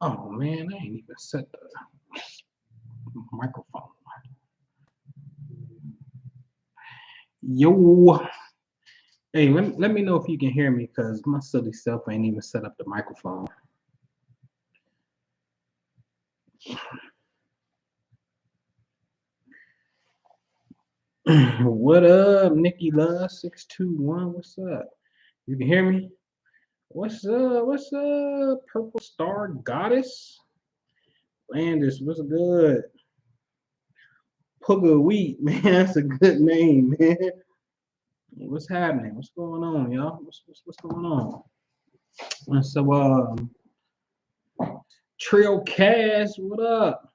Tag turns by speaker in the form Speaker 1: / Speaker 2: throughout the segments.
Speaker 1: Oh man, I ain't even set the microphone. Yo, hey, let me know if you can hear me because my silly self ain't even set up the microphone. What up, Nikki Love 621? What's up? You can hear me? What's up? What's up? Purple Star Goddess? Landis, what's good? Pugga Wheat, man, that's a good name, man. What's happening? What's going on, y'all? What's going on? And so, Trio Cash, what up?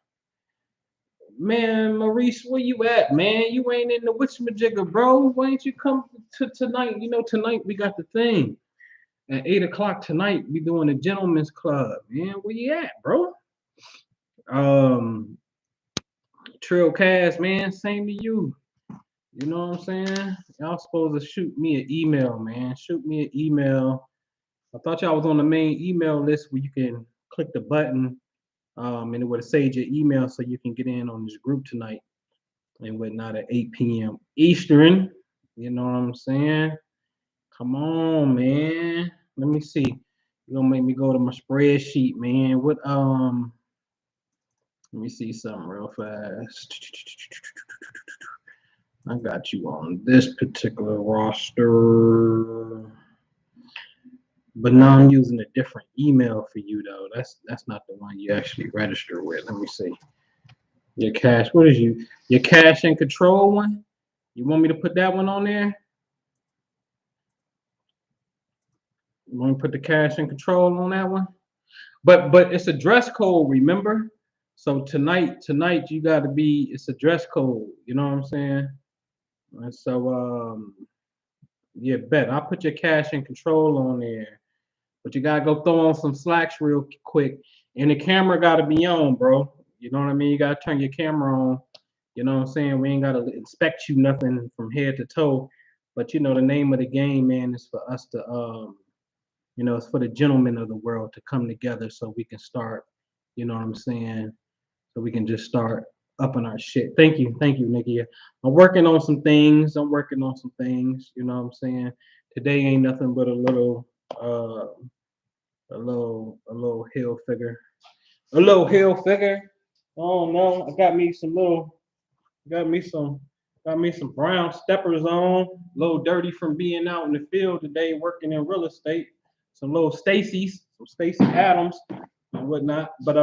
Speaker 1: Man, Maurice, where you at, man? You ain't in the witchamajigger, bro. Why ain't you come to tonight? You know, tonight we got the thing. At 8 o'clock tonight, we doing the gentleman's club, man. Where you at, bro? Um, Trio Cash, man, same to you. You know what I'm saying? Y'all supposed to shoot me an email, man. Shoot me an email. I thought y'all was on the main email list where you can click the button, and it would have saved your email so you can get in on this group tonight and whatnot at 8 p.m. Eastern. You know what I'm saying? Come on, man. Let me see. You're gonna make me go to my spreadsheet, man. Let me see something real fast. I got you on this particular roster. But now I'm using a different email for you though. That's not the one you actually register with. Let me see. Your cash. What is your cash and control one? You want me to put that one on there? You want me to put the cash and control on that one? But it's a dress code, remember? So tonight you gotta be it's a dress code, you know what I'm saying? And so yeah, bet. I'll put your cash and control on there. But you gotta go throw on some slacks real quick. And the camera gotta be on, bro. You know what I mean? You gotta turn your camera on. You know what I'm saying? We ain't gotta inspect you nothing from head to toe. But you know the name of the game, man, is for us to it's for the gentlemen of the world to come together so we can start, you know what I'm saying? So we can just start upping our shit. Thank you, Nikki. I'm working on some things. You know what I'm saying? Today ain't nothing but a little hill figure. A little hill figure. Oh no, I got me some got me some brown steppers on. A little dirty from being out in the field today working in real estate. Some little some Stacy Adams and whatnot. But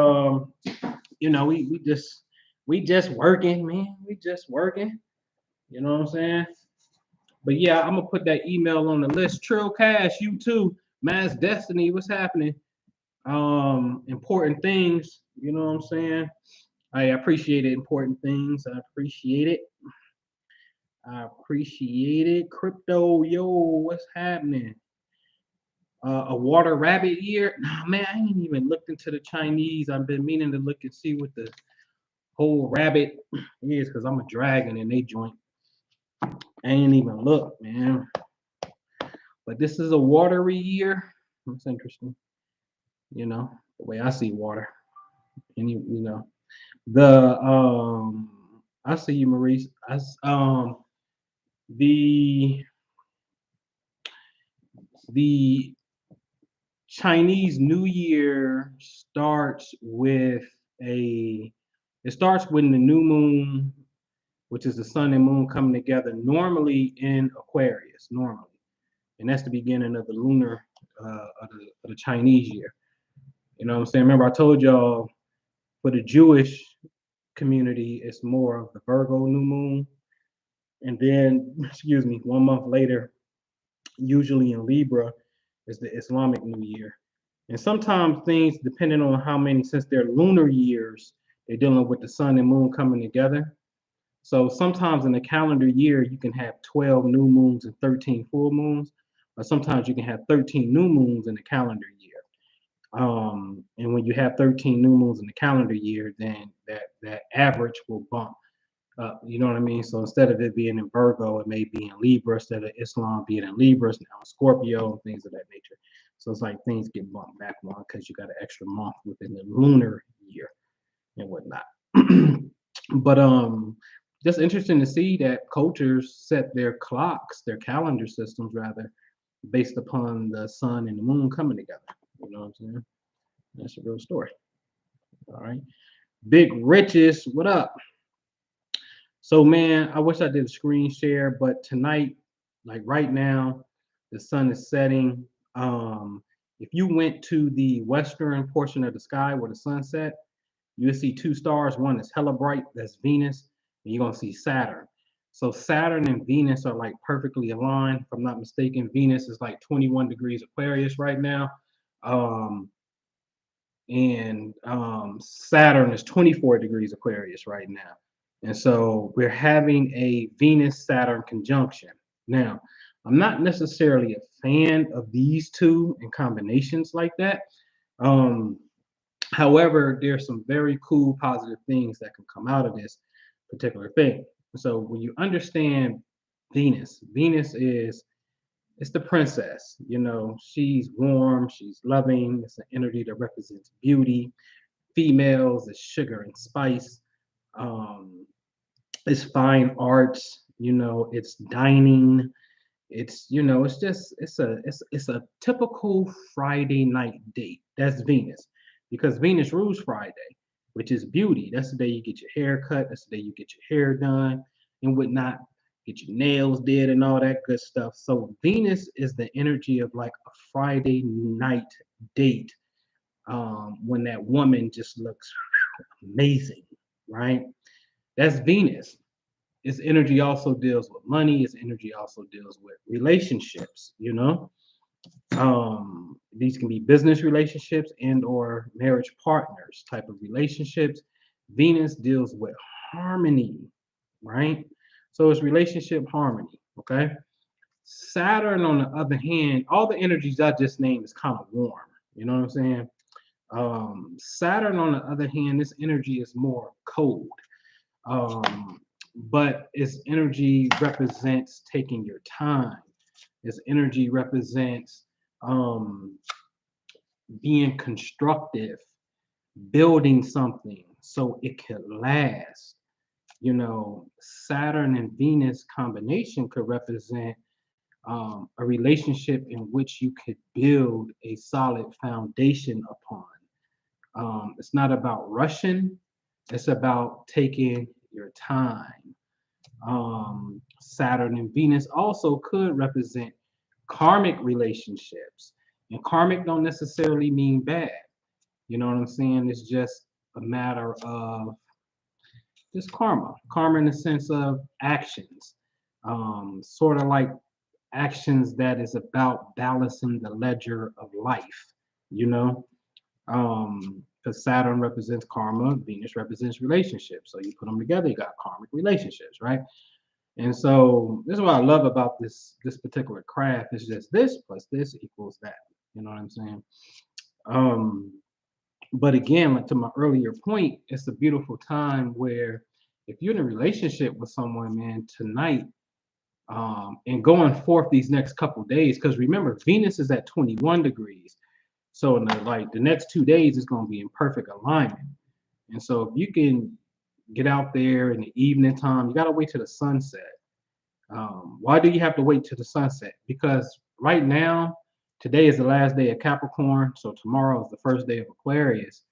Speaker 1: we just working, man. We just working. You know what I'm saying? But yeah, I'm gonna put that email on the list. Trill Cash, you too. Mass Destiny, what's happening? Important things. You know what I'm saying? I appreciate it. Important things. I appreciate it. I appreciate it. Crypto, yo, what's happening? A water rabbit year? Nah, man, I ain't even looked into the Chinese. I've been meaning to look and see what the whole rabbit is because I'm a dragon and they joint. I ain't even look, man. But this is a watery year. That's interesting. You know, the way I see water. And you know. The I see you, Maurice. The the Chinese New Year a starts when the new moon, which is the sun and moon coming together, normally in Aquarius, normally, and that's the beginning of the lunar of the Chinese year. You know what I'm saying? Remember, I told y'all for the Jewish community, it's more of the Virgo new moon, and then excuse me, 1 month later, usually in Libra, is the Islamic New Year. And sometimes things, depending on how many, since they're lunar years, they're dealing with the sun and moon coming together. So sometimes in a calendar year, you can have 12 new moons and 13 full moons, or sometimes you can have 13 new moons in a calendar year. And when you have 13 new moons in the calendar year, then that average will bump up. You know what I mean? So instead of it being in Virgo, it may be in Libra. Instead of Islam being in Libra, it's now in Scorpio and things of that nature. So it's like things get bumped back one because you got an extra month within the lunar year and whatnot. But just interesting to see that cultures set their clocks, their calendar systems rather, based upon the sun and the moon coming together. You know what I'm saying? That's a real story. All right. Big Riches, what up? So man, I wish I did a screen share, but tonight, like right now, the sun is setting. If you went to the western portion of the sky where the sun set, you'll see two stars. One is hella bright, that's Venus, and you're gonna see Saturn. So Saturn and Venus are like perfectly aligned. If I'm not mistaken, Venus is like 21 degrees Aquarius right now. Um, and Saturn is 24 degrees Aquarius right now. And so we're having a Venus Saturn conjunction. Now, I'm not necessarily a fan of these two in combinations like that. Um, However, there's some very cool positive things that can come out of this particular thing. So when you understand Venus, Venus is it's the princess. You know, she's warm, she's loving. It's an energy that represents beauty. Females is sugar and spice. Um, it's fine arts. You know, it's dining. It's it's just it's a typical Friday night date. That's Venus, because Venus rules Friday, which is beauty. That's the day you get your hair cut. That's the day you get your hair done and whatnot. Get your nails did and all that good stuff. So Venus is the energy of like a Friday night date, when that woman just looks amazing, right? That's Venus. Its energy also deals with money. Its energy also deals with relationships. These can be business relationships and or marriage partners type of relationships. Venus deals with harmony, right? So it's relationship harmony. Okay. Saturn, on the other hand, all the energies I just named is kind of warm. You know what I'm saying? Saturn, on the other hand, this energy is more cold. Um, but its energy represents taking your time. Its energy represents um, being constructive, building something so it could last. Saturn and Venus combination could represent a relationship in which you could build a solid foundation upon. It's not about rushing, it's about taking your time. Saturn and Venus also could represent karmic relationships. And karmic don't necessarily mean bad. You know what I'm saying? It's just a matter of just karma. Karma in the sense of actions. Sort of like actions that is about balancing the ledger of life, you know? Because Saturn represents karma, Venus represents relationships. So you put them together, you got karmic relationships, right? And so this is what I love about this particular craft. It's just this plus this equals that. You know what I'm saying? Um, but again, like to my earlier point, it's a beautiful time where if you're in a relationship with someone, man, tonight, and going forth these next couple days, because remember, Venus is at 21 degrees. So in the next 2 days is going to be in perfect alignment. And so if you can get out there in the evening time, you got to wait till the sunset. Why do you have to wait till the sunset? Because right now, today is the last day of Capricorn, so tomorrow is the first day of Aquarius.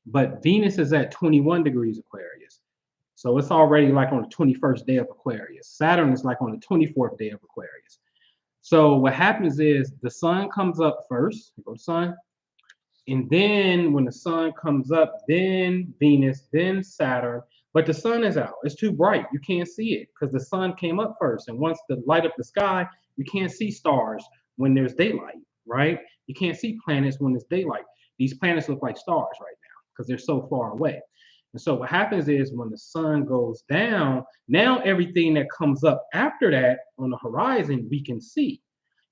Speaker 1: But Venus is at 21 degrees Aquarius. So it's already like on the 21st day of Aquarius. Saturn is like on the 24th day of Aquarius. So what happens is the sun comes up first, go sun, and then when the sun comes up, then Venus, then Saturn. But the sun is out. It's too bright. You can't see it because the sun came up first. And once the light up the sky, you can't see stars when there's daylight, right? You can't see planets when it's daylight. These planets look like stars right now because they're so far away. And so what happens is when the sun goes down, now everything that comes up after that on the horizon, we can see.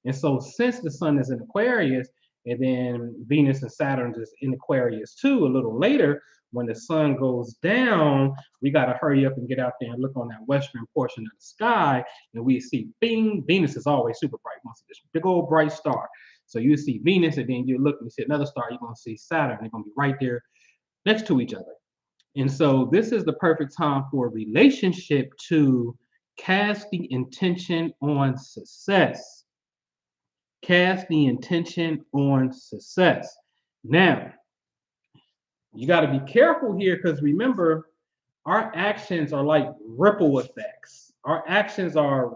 Speaker 1: And so since the sun is in Aquarius, and then Venus and Saturn is in Aquarius too, a little later, when the sun goes down, we got to hurry up and get out there and look on that western portion of the sky, and we see bing, Venus is always super bright, once this big old bright star. So you see Venus, and then you look and you see another star, you're going to see Saturn. They're going to be right there next to each other. And so this is the perfect time for a relationship to cast the intention on success. Cast the intention on success. Now, you got to be careful here because remember, our actions are like ripple effects. Our actions are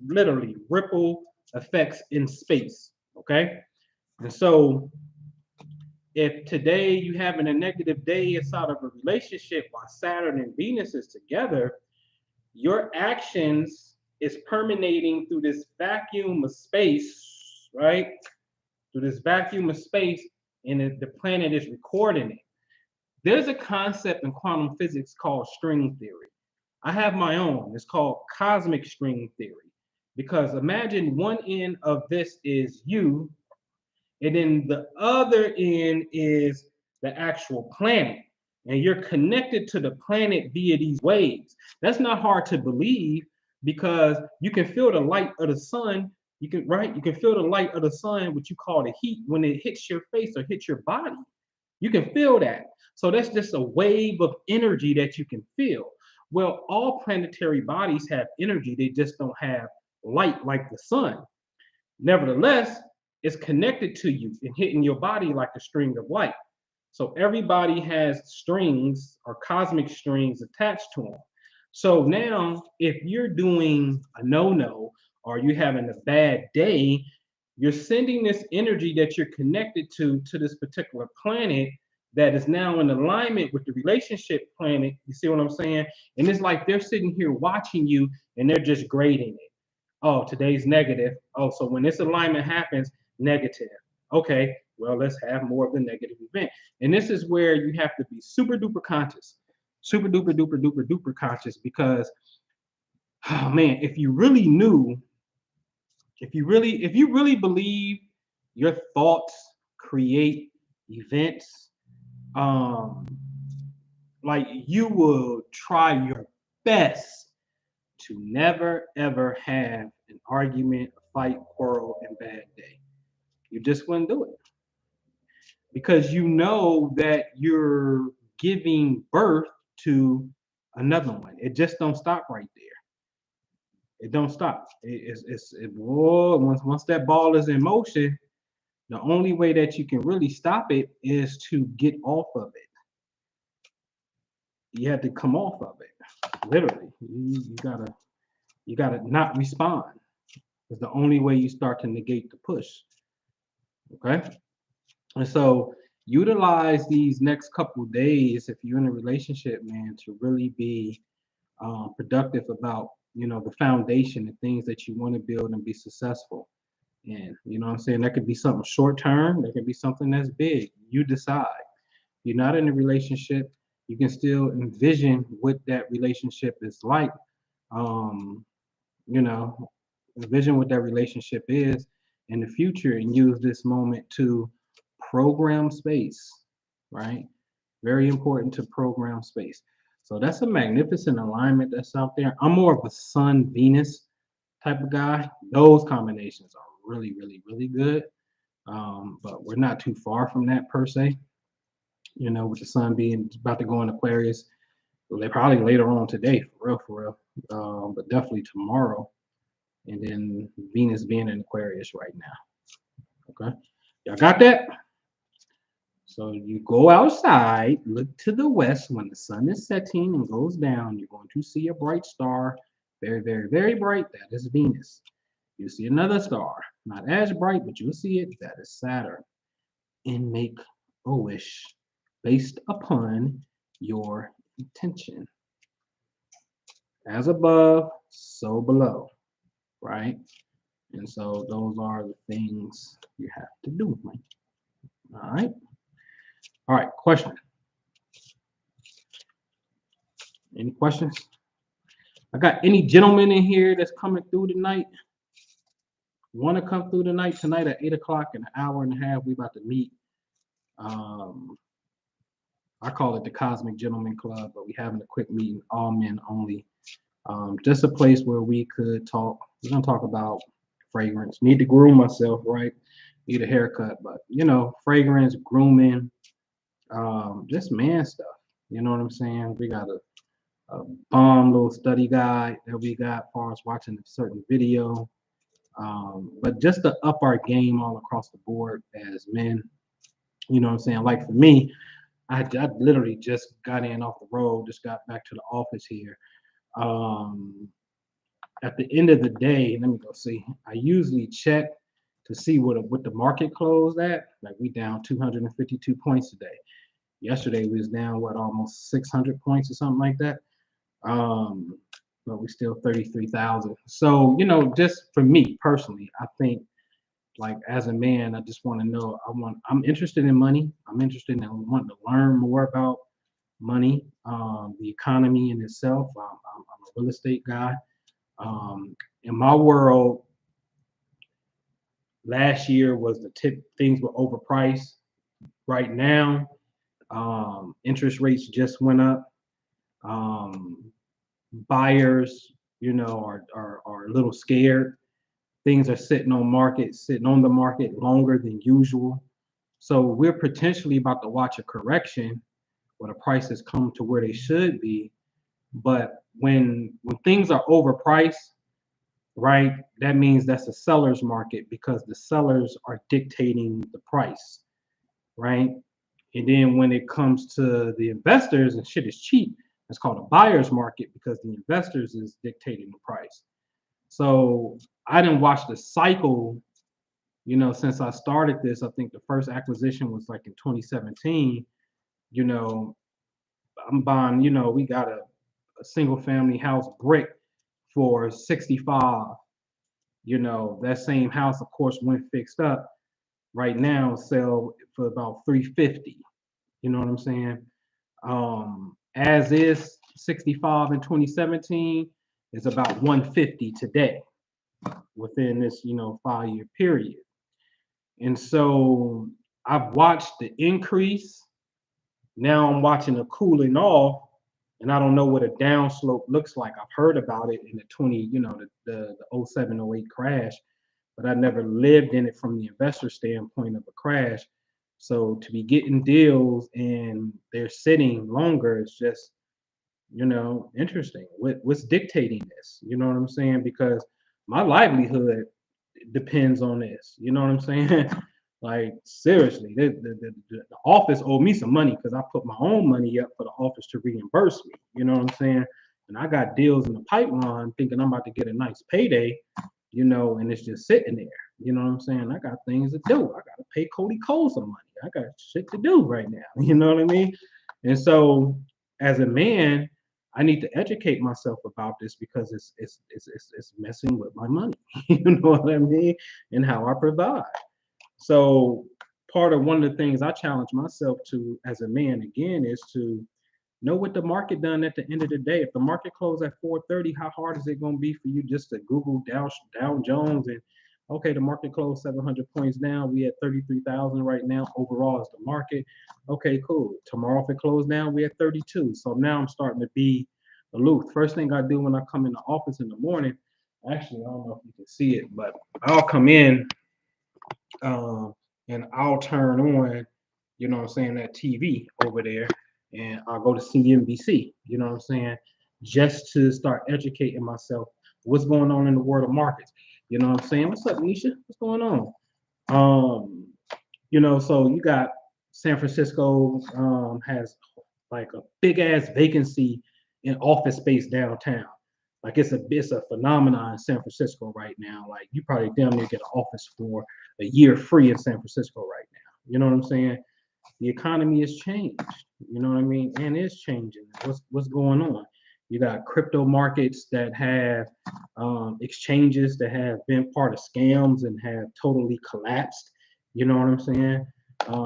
Speaker 1: literally ripple effects in space. Okay. And so if today you having a negative day inside of a relationship while Saturn and Venus is together, your actions is permeating through this vacuum of space, right? Through this vacuum of space, and the planet is recording it. There's a concept in quantum physics called string theory. I have my own. It's called cosmic string theory. Because imagine one end of this is you, and then the other end is the actual planet. And you're connected to the planet via these waves. That's not hard to believe because you can feel the light of the sun. You can, right? You can feel the light of the sun, what you call the heat, when it hits your face or hits your body. You can feel that. So that's just a wave of energy that you can feel. Well, all planetary bodies have energy, they just don't have light like the sun. Nevertheless, it's connected to you and hitting your body like a string of light. So everybody has strings or cosmic strings attached to them. So now, if you're doing a no-no or you're having a bad day, you're sending this energy that you're connected to this particular planet that is now in alignment with the relationship planet. You see what I'm saying? And it's like they're sitting here watching you and they're just grading it. Oh, today's negative. Oh, so when this alignment happens, negative. Okay, well, let's have more of the negative event. And this is where you have to be super duper conscious, super duper duper duper duper conscious, because, oh man, if you really knew, if you really believe your thoughts create events, um, like you will try your best to never ever have an argument, a fight, quarrel, and bad day. You just wouldn't do it because you know that you're giving birth to another one. It just don't stop right there. It don't stop. Whoa, once that ball is in motion, the only way that you can really stop it is to get off of it. You have to come off of it. Literally, you gotta not respond. It's the only way you start to negate the push. Okay, and so utilize these next couple of days if you're in a relationship, man, to really be productive about the foundation and things that you want to build and be successful. And you know what I'm saying, that could be something short term, that could be something that's big. You decide. If you're not in a relationship, you can still envision what that relationship is like. Um, you know, envision what that relationship is in the future and use this moment to program space, right? Very important to program space. So that's a magnificent alignment that's out there. I'm more of a Sun Venus type of guy. Those combinations are really, really, really good. But we're not too far from that per se. With the sun being about to go in Aquarius, well, they probably later on today, for real, but definitely tomorrow. And then Venus being in Aquarius right now. Okay, y'all got that? So you go outside, look to the west when the sun is setting and goes down. You're going to see a bright star, very, very, very bright. That is Venus. You see another star, not as bright, but you'll see it. That is Saturn. And make a wish based upon your intention. As above, so below, right? And so those are the things you have to do. All right. All right. Question. Any questions? I got any gentlemen in here that's coming through tonight? Want to come through tonight? Tonight at 8 o'clock, in an hour and a half, we about to meet. I call it the Cosmic Gentleman Club, but we having a quick meeting, all men only. Just a place where we could talk. We're gonna talk about fragrance. Need to groom myself, right? Need a haircut, but fragrance, grooming, just man stuff. You know what I'm saying? We got a bomb little study guide that we got as far as watching a certain video. But just to up our game all across the board as men, you know what I'm saying? Like for me, I literally just got in off the road, just got back to the office here. Um, at the end of the day, let me go see. I usually check to see what the market closed at. Like we down 252 points today. Yesterday we was down almost 600 points or something like that. Um, but we still 33,000. So just for me personally, I think like as a man, I just want to know. I'm interested in money. I'm interested in wanting to learn more about money, the economy in itself. I'm a real estate guy. In my world, last year was the tip. Things were overpriced. Right now, interest rates just went up. Um, Buyers, are a little scared. Things are sitting on the market longer than usual. So we're potentially about to watch a correction where the prices come to where they should be. But when things are overpriced, right, that means that's a seller's market because the sellers are dictating the price, right? And then when it comes to the investors and shit is cheap, it's called a buyer's market because the investors is dictating the price. So I didn't watch the cycle, since I started this. I think the first acquisition was like in 2017. You know, I'm buying, we got a single family house brick for 65. That same house, of course, when fixed up, right now sell for about 350. You know what I'm saying? As is 65 in 2017 is about 150 today within this 5-year period. And so I've watched the increase. Now I'm watching a cooling off, and I don't know what a downslope looks like. I've heard about it in the 20, the 07, 08 crash, but I never lived in it from the investor standpoint of a crash. So to be getting deals and they're sitting longer is just, interesting. What's dictating this? You know what I'm saying? Because my livelihood depends on this. You know what I'm saying? Like seriously, the office owed me some money because I put my own money up for the office to reimburse me. You know what I'm saying? And I got deals in the pipeline thinking I'm about to get a nice payday, and it's just sitting there. You know what I'm saying? I got things to do. I got to pay Cody Cole some money. I got shit to do right now. You know what I mean? And so as a man, I need to educate myself about this because it's messing with my money. You know what I mean? And how I provide. So one of the things I challenge myself to as a man again is to know what the market done at the end of the day. If the market closed at 430, how hard is it going to be for you just to Google Dow Jones and okay, the market closed 700 points down. We at 33,000 right now. Overall is the market. Okay, cool. Tomorrow if it closed down, we at 32. So now I'm starting to be aloof. First thing I do when I come in the office in the morning, actually, I don't know if you can see it, but I'll come in and I'll turn on, what I'm saying, that TV over there, and I'll go to CNBC, you know what I'm saying, just to start educating myself what's going on in the world of markets. You know what I'm saying? What's up, Nisha? What's going on? So you got San Francisco has like a big ass vacancy in office space downtown. Like it's a phenomenon in San Francisco right now. Like you probably damn near get an office for a year free in San Francisco right now. You know what I'm saying? The economy has changed. You know what I mean? And it's changing. What's going on? You got crypto markets that have exchanges that have been part of scams and have totally collapsed. You know what I'm saying?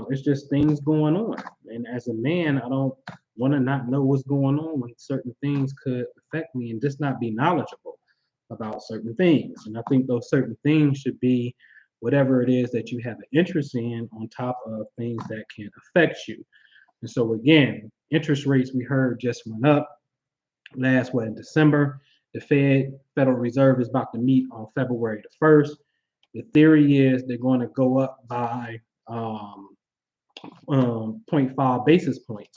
Speaker 1: It's just things going on. And as a man, I don't want to not know what's going on when certain things could affect me and just not be knowledgeable about certain things. And I think those certain things should be whatever it is that you have an interest in on top of things that can affect you. And so again, interest rates we heard just went up in December. The Federal Reserve is about to meet on February the 1st. The theory is they're going to go up by zero point 0.5 basis points.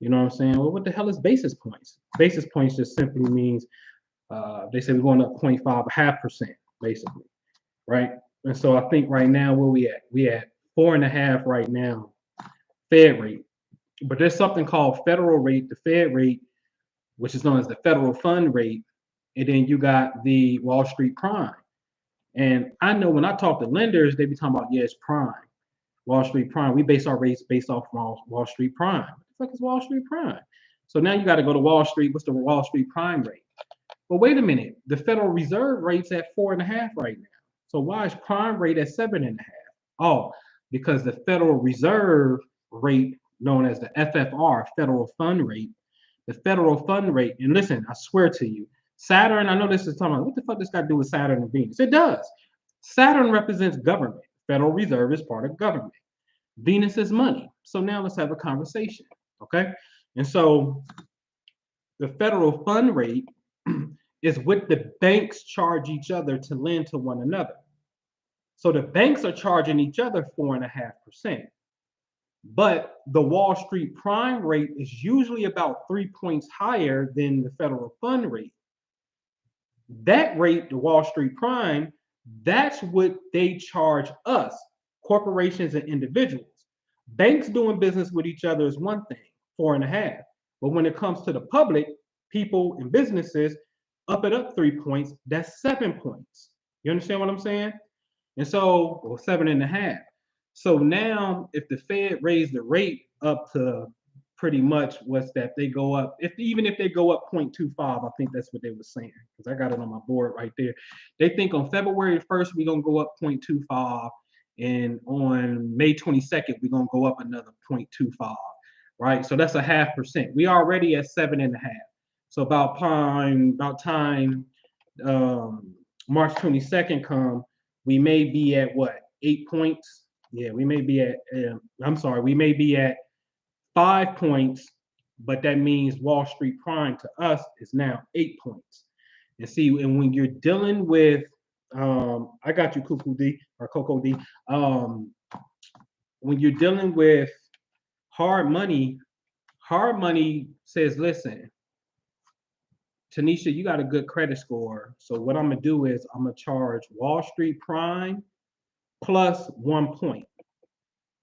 Speaker 1: You know what I'm saying? Well, what the hell is basis points? Basis points just simply means they say we're going up 0.5, a half percent, basically, right? And so I think right now where we at? We at 4.5 right now, Fed rate. But there's something called federal rate, the Fed rate, which is known as the federal fund rate, and then you got the Wall Street prime. And I know when I talk to lenders, they be talking about, yeah, it's prime, Wall Street prime. We base our rates based off Wall Street prime. What the fuck is Wall Street prime? So now you got to go to Wall Street. What's the Wall Street prime rate? But wait a minute, the Federal Reserve rate's at 4.5 right now. So why is prime rate at 7.5? Oh, because the Federal Reserve rate, known as the FFR, Federal Fund Rate, the Federal Fund Rate, and listen, I swear to you, Saturn, I know this is talking about, what the fuck does got to do with Saturn and Venus? It does. Saturn represents government. Federal Reserve is part of government. Venus is money. So now let's have a conversation, okay? And so the federal fund rate is what the banks charge each other to lend to one another. So the banks are charging each other 4.5%. But the Wall Street prime rate is usually about 3 points higher than the federal fund rate. That rate, the Wall Street prime, that's what they charge us, corporations and individuals. Banks doing business with each other is one thing, 4.5. But when it comes to the public, people and businesses, up it up 3 points, that's 7 points. You understand what I'm saying? And so, or 7.5. So now, if the Fed raised the rate up to pretty much what's that, they go up, even if they go up 0.25, I think that's what they were saying, because I got it on my board right there. They think on February 1st, we're going to go up 0.25, and on May 22nd, we're going to go up another 0.25, right? So that's a 0.5%. We already at 7.5. So about time March 22nd come, we may be at what, 8 points? Yeah, we may be at, we may be at 5 points, but that means Wall Street prime to us is now 8 points. And see, and when you're dealing with, I got you, Cuckoo D or Coco D. When you're dealing with hard money says, listen, Tanisha, you got a good credit score. So what I'm gonna do is I'm gonna charge Wall Street prime plus 1 point,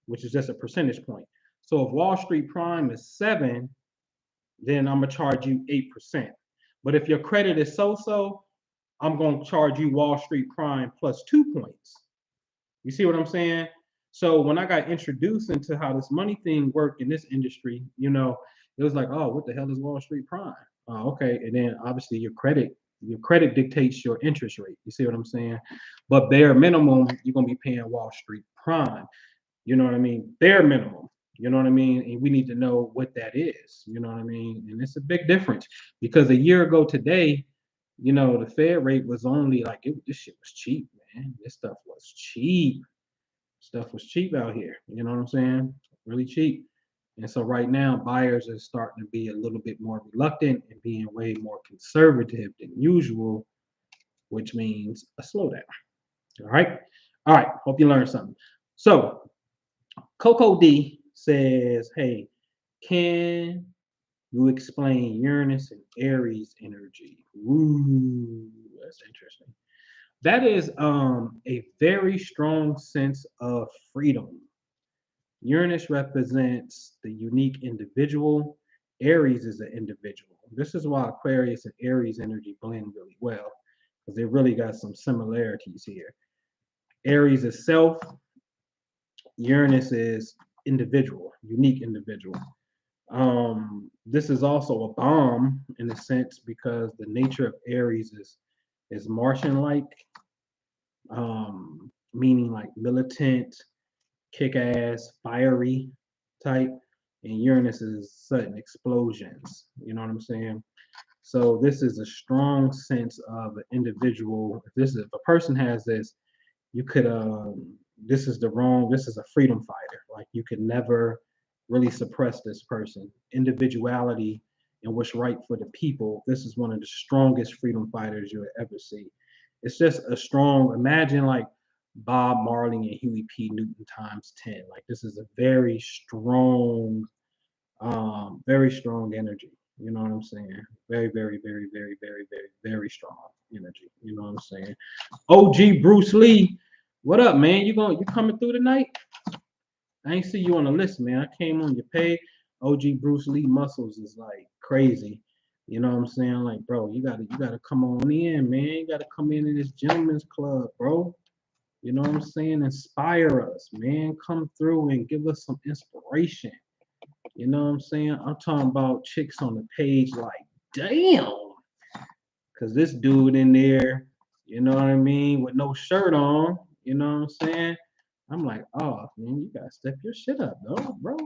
Speaker 1: which is just a percentage point. So if Wall Street prime is 7, then I'm gonna charge you 8%. But if your credit is so-so, I'm gonna charge you Wall Street prime plus 2 points. You see what I'm saying? So when I got introduced into how this money thing worked in this industry, it was like, oh, what the hell is Wall Street prime? Okay, and then obviously your credit dictates your interest rate. You see what I'm saying? But bare minimum, you're gonna be paying Wall Street prime. You know what I mean? Bare minimum. You know what I mean? And we need to know what that is. You know what I mean? And it's a big difference because a year ago today, the Fed rate was only like this shit was cheap, man. This stuff was cheap. Stuff was cheap out here. You know what I'm saying? Really cheap. And so right now, buyers are starting to be a little bit more reluctant and being way more conservative than usual, which means a slowdown. All right. All right. Hope you learned something. So Coco D says, hey, can you explain Uranus and Aries energy? Ooh, that's interesting. That is a very strong sense of freedom. Uranus represents the unique individual. Aries is an individual. This is why Aquarius and Aries energy blend really well, because they really got some similarities here. Aries is self. Uranus is individual, unique individual. This is also a bomb in a sense because the nature of Aries is Martian-like, meaning like militant, kick-ass, fiery type, and Uranus is sudden explosions. You know what I'm saying? So this is a strong sense of an individual. If a person has this, you could this is a freedom fighter. Like you could never really suppress this person. Individuality and what's right for the people. This is one of the strongest freedom fighters you'll ever see. It's just a strong, imagine like Bob Marley and Huey P. Newton times 10. Like this is a very strong energy. You know what I'm saying? Very, very, very, very, very, very, very strong energy. You know what I'm saying? OG Bruce Lee, what up, man? You coming through tonight? I ain't see you on the list, man. I came on your page. OG Bruce Lee muscles is like crazy. You know what I'm saying? Like, bro, you gotta come on in, man. You gotta come in this gentleman's club, bro. You know what I'm saying? Inspire us, man. Come through and give us some inspiration. You know what I'm saying? I'm talking about chicks on the page like, damn. Cause this dude in there, you know what I mean, with no shirt on, you know what I'm saying? I'm like, oh man, you gotta step your shit up, though, bro.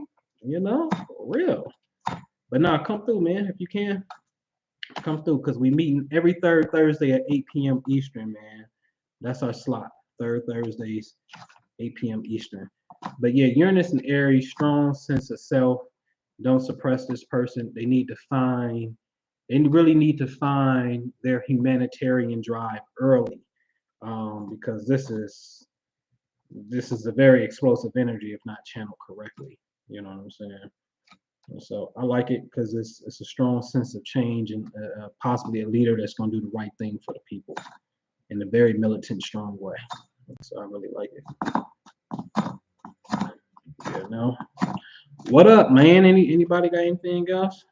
Speaker 1: You know, for real. But nah, come through, man. If you can, come through, cause we meeting every third Thursday at 8 p.m. Eastern, man. That's our slot. Third Thursdays, 8 p.m. Eastern. But yeah, Uranus and Aries, strong sense of self. Don't suppress this person. They really need to find their humanitarian drive early, because this is a very explosive energy if not channeled correctly. You know what I'm saying? And so I like it because it's a strong sense of change and possibly a leader that's going to do the right thing for the people in a very militant, strong way. So I really like it. You know, what up, man? Anybody got anything else?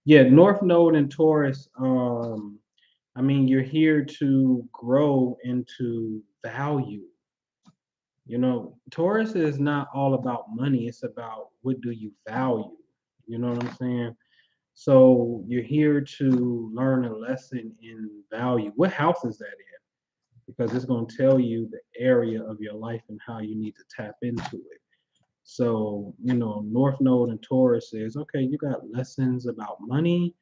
Speaker 1: Yeah, North Node and Taurus. I mean, you're here to grow into value. You know, Taurus is not all about money. It's about what do you value. You know what I'm saying? So you're here to learn a lesson in value. What house is that in? Because it's going to tell you the area of your life and how you need to tap into it. So, you know, North Node and Taurus is okay, you got lessons about money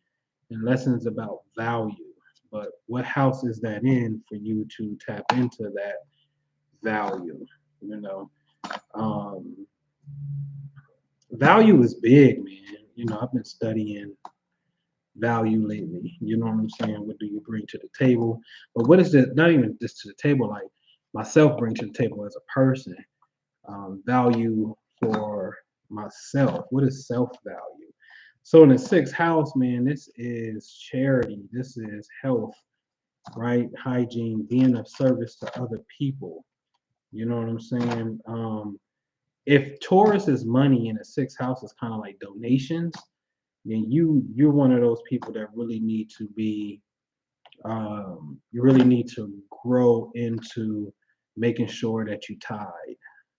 Speaker 1: and lessons about value. But what house is that in for you to tap into that value? You know, um, value is big, man. You know, I've been studying value lately. You know what I'm saying? What do you bring to the table? But what is this? Not even just to the table, like myself bring to the table as a person. Value for myself. What is self value? So in the sixth house, man, this is charity. This is health, right? Hygiene, being of service to other people. You know what I'm saying? If Taurus is money and the sixth house is kind of like donations, then you're one of those people that really need to be you really need to grow into making sure that you tithe.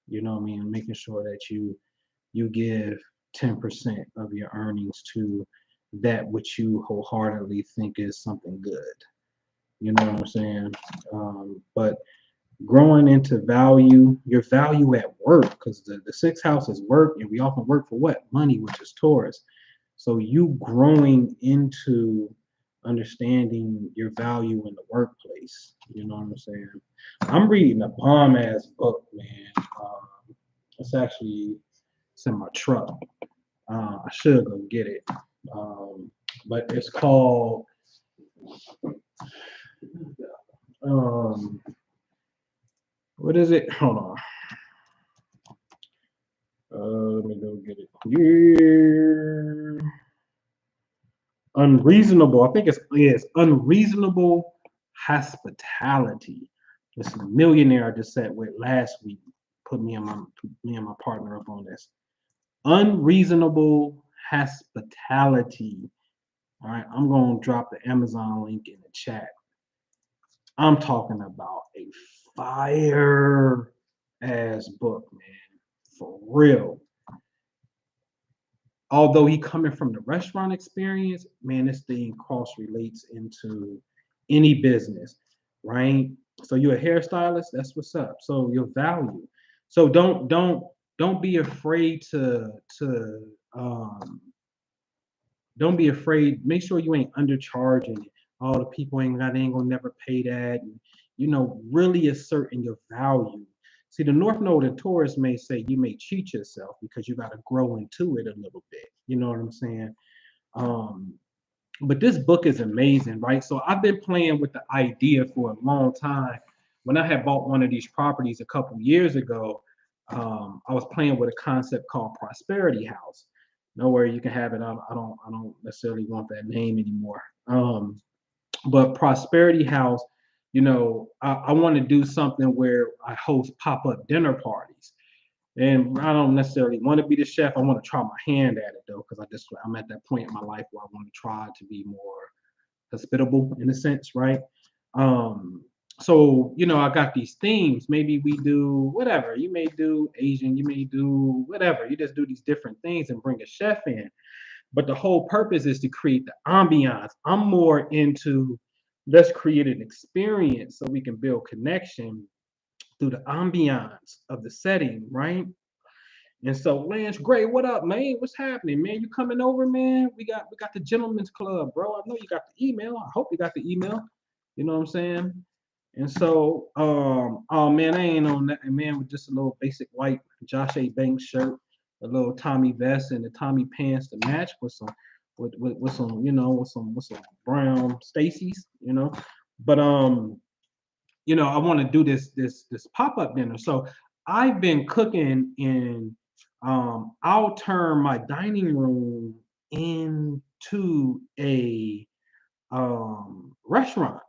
Speaker 1: You know what I mean? Making sure that you give 10% of your earnings to that which you wholeheartedly think is something good. You know what I'm saying? But growing into value, your value at work, because the sixth house is work, and we often work for what? Money, which is Taurus. So you growing into understanding your value in the workplace. You know what I'm saying? I'm reading a bomb ass book, man. It's in my truck. I should go get it. But it's called um, what is it? Hold on. Let me go get it. Yeah. Unreasonable. I think it's unreasonable hospitality. This millionaire I just sat with last week put me and my partner up on this. Unreasonable hospitality. All right, I'm gonna drop the Amazon link in the chat. I'm talking about a fire ass book, man. For real. Although he coming from the restaurant experience, man, this thing cross relates into any business, right? So you're a hairstylist, that's what's up. So your value. So don't be afraid to um don't be afraid. Make sure you ain't undercharging. All the people they ain't gonna never pay that. And, you know, really asserting your value. See, the North Node and Taurus may say you may cheat yourself because you got to grow into it a little bit. You know what I'm saying? Um, but this book is amazing, right? So I've been playing with the idea for a long time when I had bought one of these properties a couple years ago, I was playing with a concept called Prosperity House. Nowhere you can have it. I don't necessarily want that name anymore. But Prosperity House, I want to do something where I host pop-up dinner parties. And I don't necessarily want to be the chef. I want to try my hand at it though, because I'm at that point in my life where I want to try to be more hospitable in a sense, right? Um, so I got these themes. Maybe we do whatever. You may do Asian, you may do whatever. You just do these different things and bring a chef in. But the whole purpose is to create the ambiance. I'm more into let's create an experience so we can build connection through the ambiance of the setting, right? And so Lance Gray, what up, man? What's happening, man? You coming over, man? We got the gentlemen's club, bro. I know you got the email. I hope you got the email. You know what I'm saying? And so, oh man, I ain't on that, man, with just a little basic white Josh A. Banks shirt, a little Tommy vest, and the Tommy pants to match with some, with some, with some brown Stacy's, But I want to do this pop up dinner. So I've been cooking in. I'll turn my dining room into a restaurant.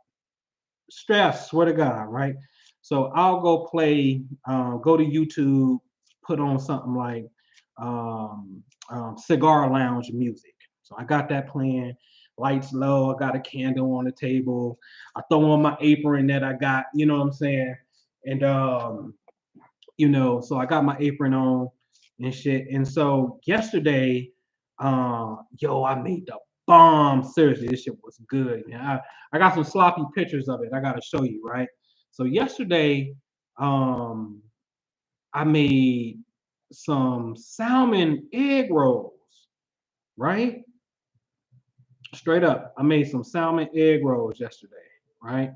Speaker 1: Stress, swear to God, right? So I'll go to YouTube, put on something like cigar lounge music. So I got that playing, lights low. I got a candle on the table. I throw on my apron that I got. You know what I'm saying? And so I got my apron on and shit. And so yesterday, I made the bomb. Seriously, this shit was good. Man. I got some sloppy pictures of it. I gotta show you, right? So yesterday, um, I made some salmon egg rolls, right? Straight up, I made some salmon egg rolls yesterday, right?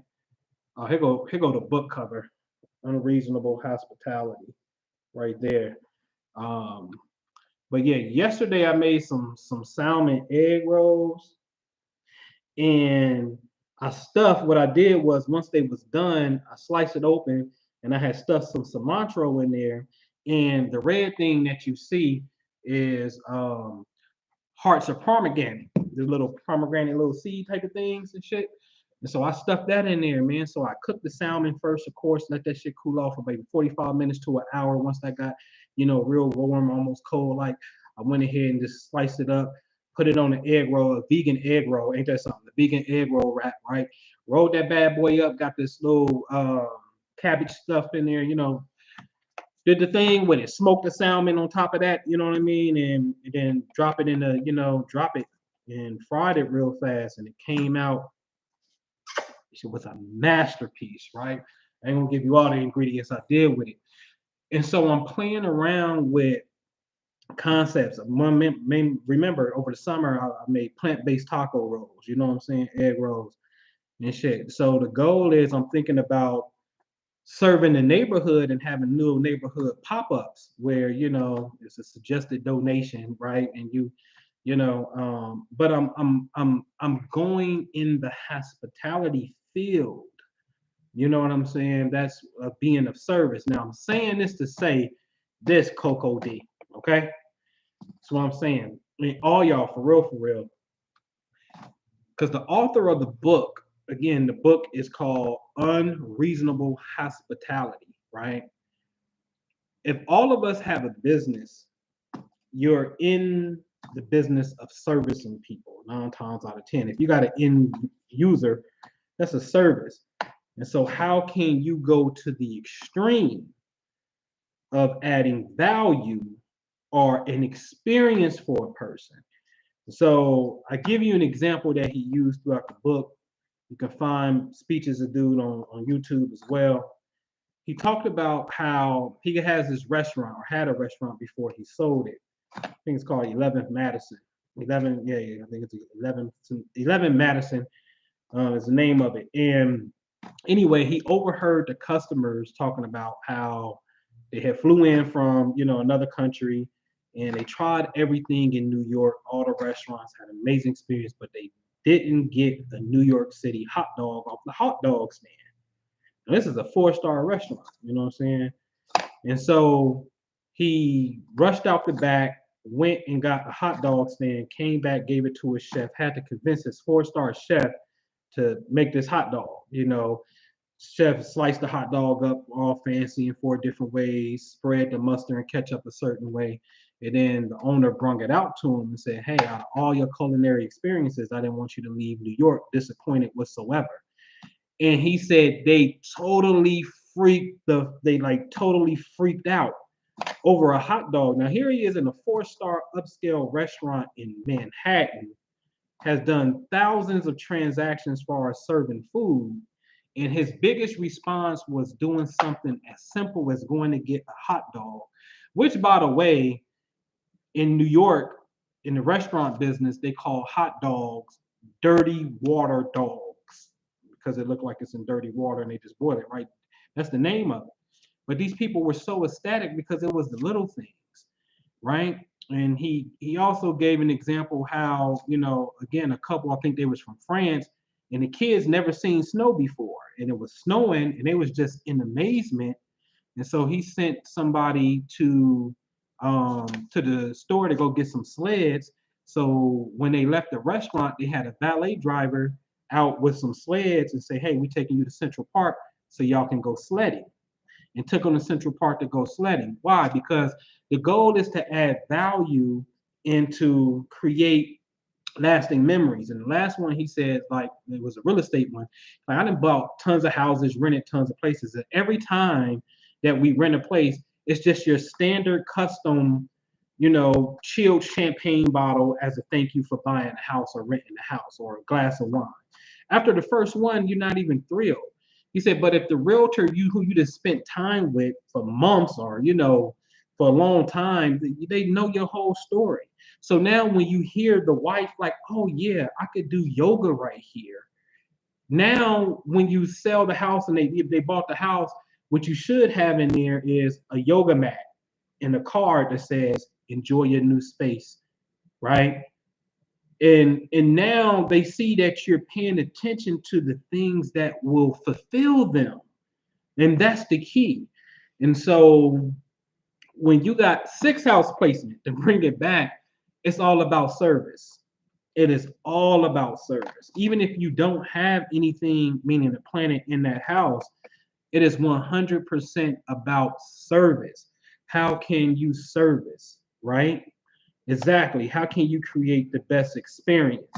Speaker 1: Oh, here go the book cover, Unreasonable Hospitality, right there. Um, but yeah, yesterday I made some salmon egg rolls, and what I did was once they was done, I sliced it open and I had stuffed some cilantro in there. And the red thing that you see is hearts of pomegranate, the little pomegranate little seed type of things and shit. And so I stuffed that in there, man. So I cooked the salmon first, of course, let that shit cool off for maybe 45 minutes to an hour. Once that got, real warm, almost cold, like I went ahead and just sliced it up, put it on an egg roll, a vegan egg roll. Ain't that something? The vegan egg roll wrap, right? Rolled that bad boy up, got this little cabbage stuff in there, did the thing with it, smoked the salmon on top of that, you know what I mean? And then drop it and fried it real fast. And it came out, it was a masterpiece, right? I ain't gonna give you all the ingredients I did with it. And so I'm playing around with concepts. Remember, over the summer, I made plant-based taco rolls, you know what I'm saying? Egg rolls and shit. So the goal is I'm thinking about serving the neighborhood and having little neighborhood pop-ups where it's a suggested donation, right? And but I'm going in the hospitality field. You know what I'm saying? That's being of service. Now I'm saying this to say this, Coco D. Okay, that's what I'm saying. I mean, all y'all, for real, because the author of the book, again, the book is called Unreasonable Hospitality, right? If all of us have a business, you're in the business of servicing people 9 times out of 10. If you got an end user, that's a service. And so how can you go to the extreme of adding value or an experience for a person? So I give you an example that he used throughout the book. You can find speeches of dude on YouTube as well. He talked about how he has his restaurant, or had a restaurant before he sold it. I think it's called 11th Madison. 11, yeah, I think it's 11 Madison is the name of it. And anyway, he overheard the customers talking about how they had flew in from another country, and they tried everything in New York. All the restaurants had an amazing experience, but they didn't get the New York City hot dog off the hot dog stand. And this is a 4-star restaurant, you know what I'm saying? And so he rushed out the back, went and got a hot dog stand, came back, gave it to his chef, had to convince his 4-star chef to make this hot dog. You know, chef sliced the hot dog up all fancy in 4 different ways, spread the mustard and ketchup a certain way. And then the owner brung it out to him and said, "Hey, out of all your culinary experiences, I didn't want you to leave New York disappointed whatsoever." And he said they like totally freaked out over a hot dog. Now here he is in a 4-star upscale restaurant in Manhattan, has done thousands of transactions as far as serving food. And his biggest response was doing something as simple as going to get a hot dog, which, by the way, in New York, in the restaurant business, they call hot dogs dirty water dogs because it looked like it's in dirty water and they just boil it, right? That's the name of it. But these people were so ecstatic because it was the little things, right? And he also gave an example how, you know, again, a couple, I think they was from France, and the kids never seen snow before, and it was snowing, and they was just in amazement. And so he sent somebody to the store to go get some sleds. So when they left the restaurant, they had a valet driver out with some sleds and say, "Hey, we taking you to Central Park so y'all can go sledding." And took them to Central Park to go sledding. Why? Because the goal is to add value and to create lasting memories. And the last one he said, like it was a real estate one. Like I done bought tons of houses, rented tons of places, and every time that we rent a place, it's just your standard custom, you know, chilled champagne bottle as a thank you for buying a house or renting a house or a glass of wine. After the first one, you're not even thrilled. He said, but if the realtor who you just spent time with for months or, you know, for a long time, they know your whole story. So now when you hear the wife like, "Oh yeah, I could do yoga right here." Now when you sell the house and they bought the house, what you should have in there is a yoga mat and a card that says, "Enjoy your new space," right? And now they see that you're paying attention to the things that will fulfill them. And that's the key. And so when you got 6 house placement to bring it back, it's all about service. It is all about service. Even if you don't have anything, meaning a planet in that house, it is 100% about service. How can you service, right? Exactly. How can you create the best experience?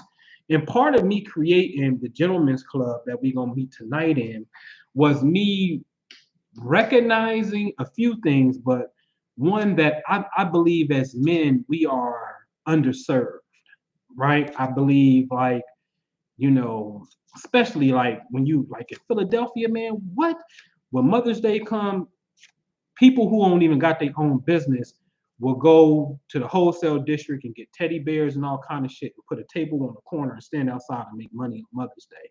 Speaker 1: And part of me creating the gentlemen's club that we're going to meet tonight in was me recognizing a few things, but one that I believe as men, we are underserved, right? I believe like, you know, especially like when you like in Philadelphia, man, what? When Mother's Day come, people who don't even got their own business will go to the wholesale district and get teddy bears and all kind of shit and put a table on the corner and stand outside and make money on Mother's Day.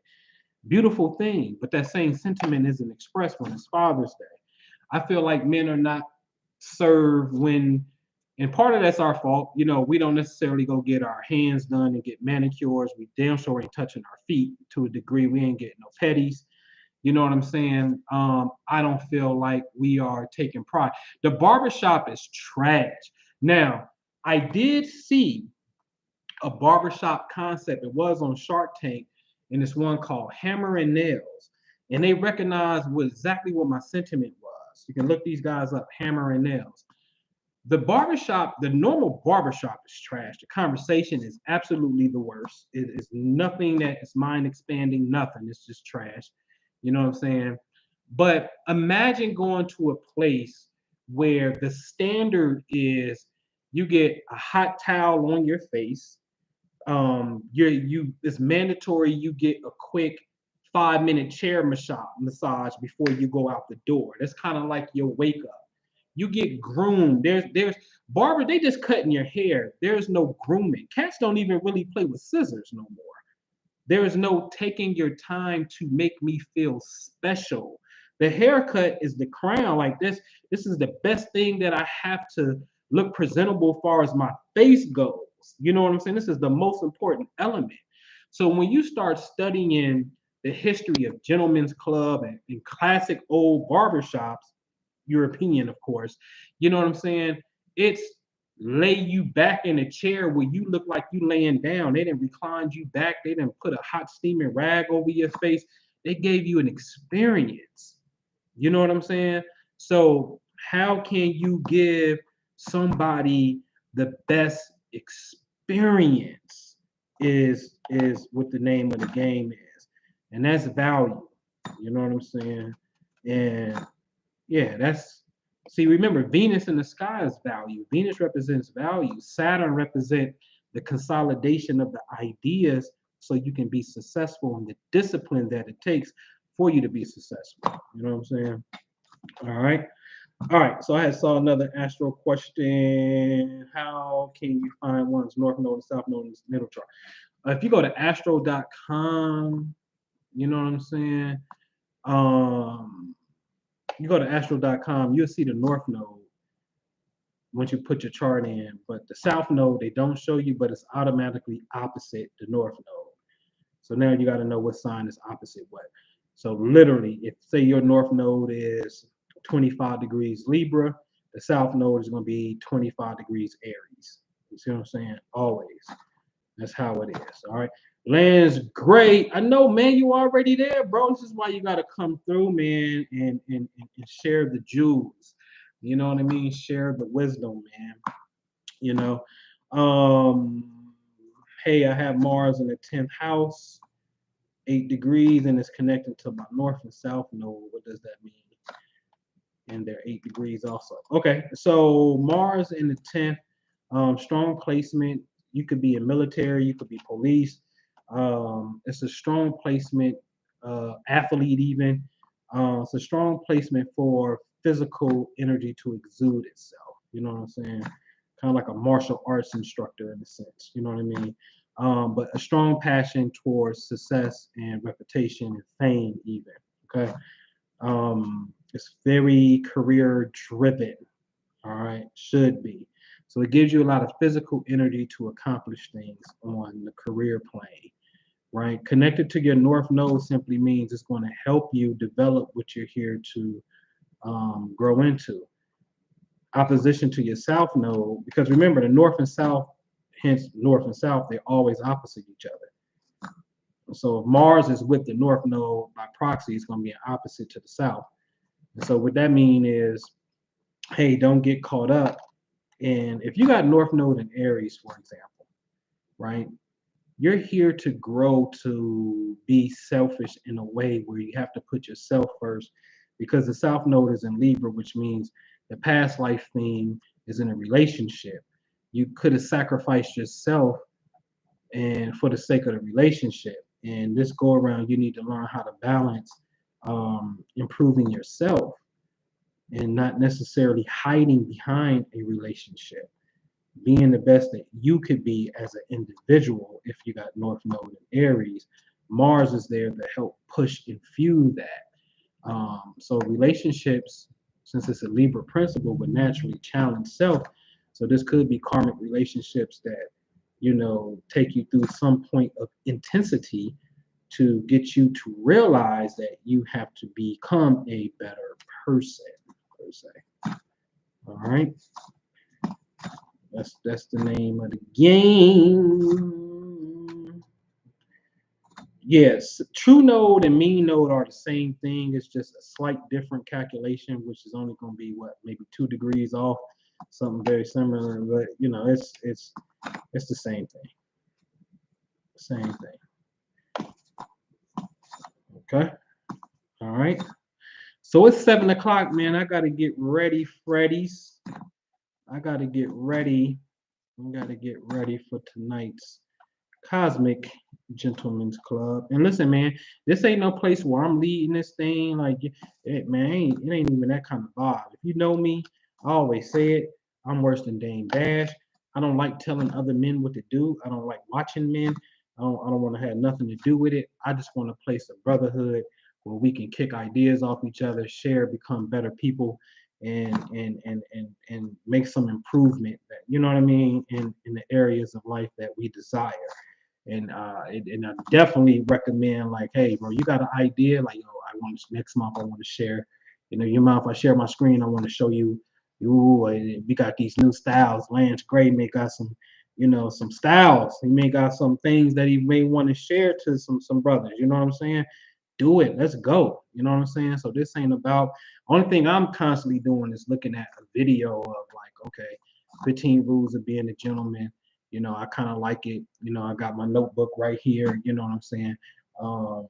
Speaker 1: Beautiful thing, but that same sentiment isn't expressed when it's Father's Day. I feel like men are not served when, and part of that's our fault. You know, we don't necessarily go get our hands done and get manicures. We damn sure ain't touching our feet to a degree. We ain't getting no petties. You know what I'm saying? I don't feel like we are taking pride. The barbershop is trash. Now, I did see a barbershop concept. It was on Shark Tank, and it's one called Hammer and Nails. And they recognized exactly what my sentiment was. You can look these guys up, Hammer and Nails. The barbershop, the normal barbershop is trash. The conversation is absolutely the worst. It is nothing that is mind expanding, nothing. It's just trash. You know what I'm saying? But imagine going to a place where the standard is you get a hot towel on your face. You it's mandatory you get a quick 5 minute chair massage before you go out the door. That's kind of like your wake up. You get groomed. There's barber, they just cutting your hair. There's no grooming. Cats don't even really play with scissors no more. There is no taking your time to make me feel special. The haircut is the crown. Like this is the best thing that I have to look presentable as far as my face goes. You know what I'm saying? This is the most important element. So when you start studying the history of gentlemen's club and classic old barbershops, European, of course. You know what I'm saying? It's lay you back in a chair where you look like you laying down. They didn't recline you back. They didn't put a hot steaming rag over your face. They gave you an experience. You know what I'm saying? So how can you give somebody the best experience is what the name of the game is. And that's value. You know what I'm saying? And yeah, that's see, remember Venus in the sky is value. Venus represents value. Saturn represents the consolidation of the ideas so you can be successful and the discipline that it takes for you to be successful. You know what I'm saying? All right. All right. So I saw another astro question. How can you find one's north node, south node, and middle chart? If you go to astro.com, you know what I'm saying? You go to astro.com, you'll see the north node once you put your chart in, but the south node they don't show you, but it's automatically opposite the north node. So now you got to know what sign is opposite what. So literally, if say your north node is 25 degrees Libra, the south node is going to be 25 degrees Aries. You see what I'm saying? Always. That's how it is. All right. Land's great. I know, man, you already there, bro. This is why you got to come through, man, and share the jewels. You know what I mean? Share the wisdom, man. You know. Hey, I have Mars in the 10th house, 8 degrees, and it's connected to my north and south node. What does that mean? And they're 8 degrees also. Okay, so Mars in the 10th, strong placement. You could be a military, you could be police. It's a strong placement, athlete even. It's a strong placement for physical energy to exude itself. You know what I'm saying? Kind of like a martial arts instructor in a sense. You know what I mean? But a strong passion towards success and reputation and fame even. Okay. It's very career driven. All right, should be. So it gives you a lot of physical energy to accomplish things on the career plane, right? Connected to your north node simply means it's going to help you develop what you're here to grow into. Opposition to your south node, because remember the north and south, hence north and south, they're always opposite each other. So if Mars is with the north node by proxy, it's going to be an opposite to the south. And so what that means is, hey, don't get caught up. And if you got North Node in Aries, for example, right, you're here to grow to be selfish in a way where you have to put yourself first because the South Node is in Libra, which means the past life theme is in a relationship. You could have sacrificed yourself and for the sake of the relationship. And this go around, you need to learn how to balance improving yourself and not necessarily hiding behind a relationship, being the best that you could be as an individual. If you got North Node in Aries, Mars is there to help push and fuel that. So relationships, since it's a Libra principle, would naturally challenge self. So this could be karmic relationships that, you know, take you through some point of intensity to get you to realize that you have to become a better person. Say. All right. That's the name of the game. Yes, true node and mean node are the same thing. It's just a slight different calculation, which is only going to be what, maybe 2 degrees off, something very similar. But you know, it's the same thing. Same thing. Okay. All right. So it's 7 o'clock, man. I got to get ready, Freddy's. I got to get ready. I got to get ready for tonight's Cosmic Gentlemen's Club. And listen, man, this ain't no place where I'm leading this thing. Like, man, it ain't even that kind of vibe. If you know me, I always say it. I'm worse than Dame Dash. I don't like telling other men what to do. I don't like watching men. I don't want to have nothing to do with it. I just want a place of brotherhood where we can kick ideas off each other, share, become better people, and make some improvement that, you know what I mean, in the areas of life that we desire. And and I definitely recommend, like, hey, bro, you got an idea, like, yo, I want to, next month I want to share, your mouth. I share my screen, I want to show you, we got these new styles. Lance Gray may got some, some styles. He may got some things that he may want to share to some brothers. You know what I'm saying? Do it. Let's go. You know what I'm saying? So this ain't about. Only thing I'm constantly doing is looking at a video of, like, okay, 15 rules of being a gentleman. I kind of like it. I got my notebook right here. You know what I'm saying? Um,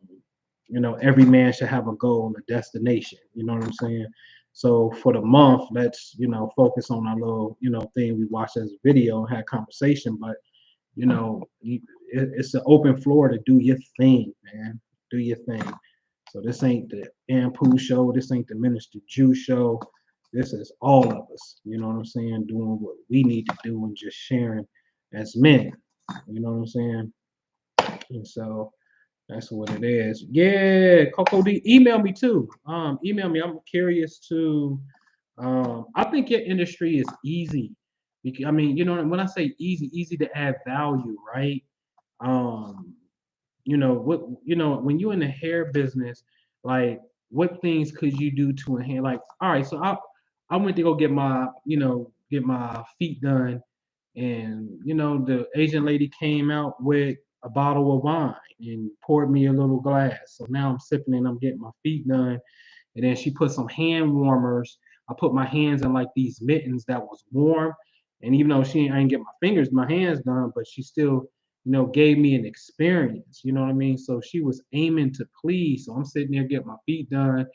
Speaker 1: every man should have a goal, a destination. You know what I'm saying? So for the month, let's, focus on our little, thing we watched as a video and had conversation. But, it's an open floor to do your thing, man. Do your thing. So this ain't the Ampu show. This ain't the Minister Jew show. This is all of us. You know what I'm saying? Doing what we need to do and just sharing as men. You know what I'm saying? And so that's what it is. Yeah, Coco D, email me too. Email me. I'm curious to. I think your industry is easy. Because, I mean, when I say easy, easy to add value, right? Um, what, when you're in the hair business, like, what things could you do to enhance? Like, all right, so I went to go get my, get my feet done, and the Asian lady came out with a bottle of wine and poured me a little glass. So now I'm sipping and I'm getting my feet done. And then she put some hand warmers. I put my hands in like these mittens that was warm. And even though I didn't get my hands done, but she still, gave me an experience. You know what I mean? So she was aiming to please. So I'm sitting there getting my feet done,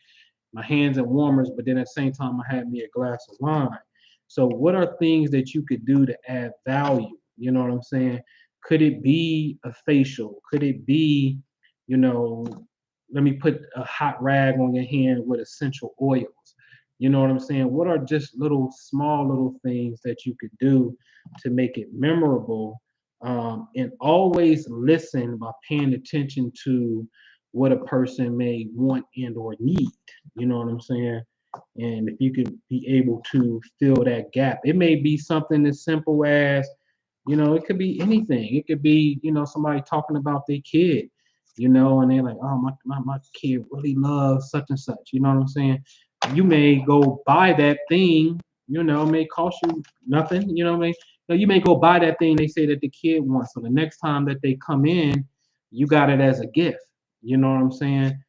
Speaker 1: my hands in warmers, but then at the same time I had me a glass of wine. So what are things that you could do to add value? You know what I'm saying? Could it be a facial? Could it be, you know, let me put a hot rag on your hand with essential oils? You know what I'm saying? What are just little small little things that you could do to make it memorable? And always listen by paying attention to what a person may want and or need. You know what I'm saying? And if you could be able to fill that gap, it may be something as simple as, it could be anything. It could be, somebody talking about their kid, and they're like, oh, my kid really loves such and such. You know what I'm saying? You may go buy that thing, it may cost you nothing, you know what I mean? You may go buy that thing they say that the kid wants. So the next time that they come in, you got it as a gift. You know what I'm saying?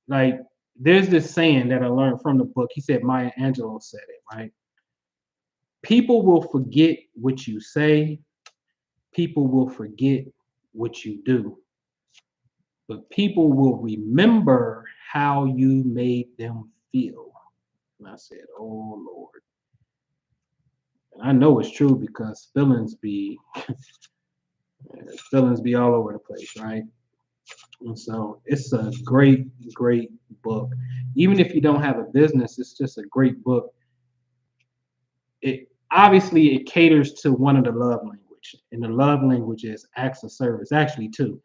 Speaker 1: Like, there's this saying that I learned from the book. He said, Maya Angelou said it, right? People will forget what you say, people will forget what you do, but people will remember how you made them feel. And I said, oh Lord. And I know it's true because feelings be all over the place, right? And so it's a great, great book. Even if you don't have a business, it's just a great book. It obviously it caters to one of the love language, and the love language is acts of service. Actually, two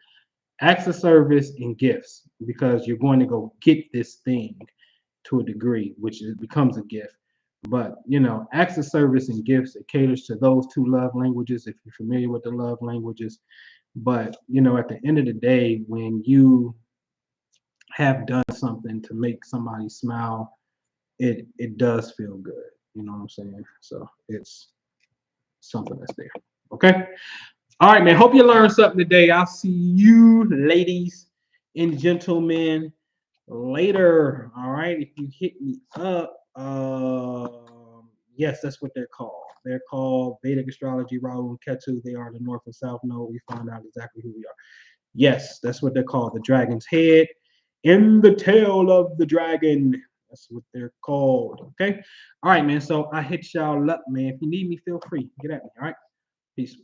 Speaker 1: acts of service and gifts, because you're going to go get this thing to a degree, which becomes a gift. But acts of service and gifts, it caters to those two love languages. If you're familiar with the love languages, but at the end of the day, when you have done something to make somebody smile, it does feel good. You know what I'm saying? So it's something that's there. Okay. All right, man. Hope you learned something today. I'll see you, ladies and gentlemen, later. All right. If you hit me up, yes, that's what they're called. They're called Vedic Astrology, Rahu and Ketu. They are the North and South Node. We found out exactly who we are. Yes, that's what they're called. The dragon's head in the tail of the dragon. That's what they're called. Okay. All right, man. So I hit y'all up, man. If you need me, feel free. Get at me. All right. Peace.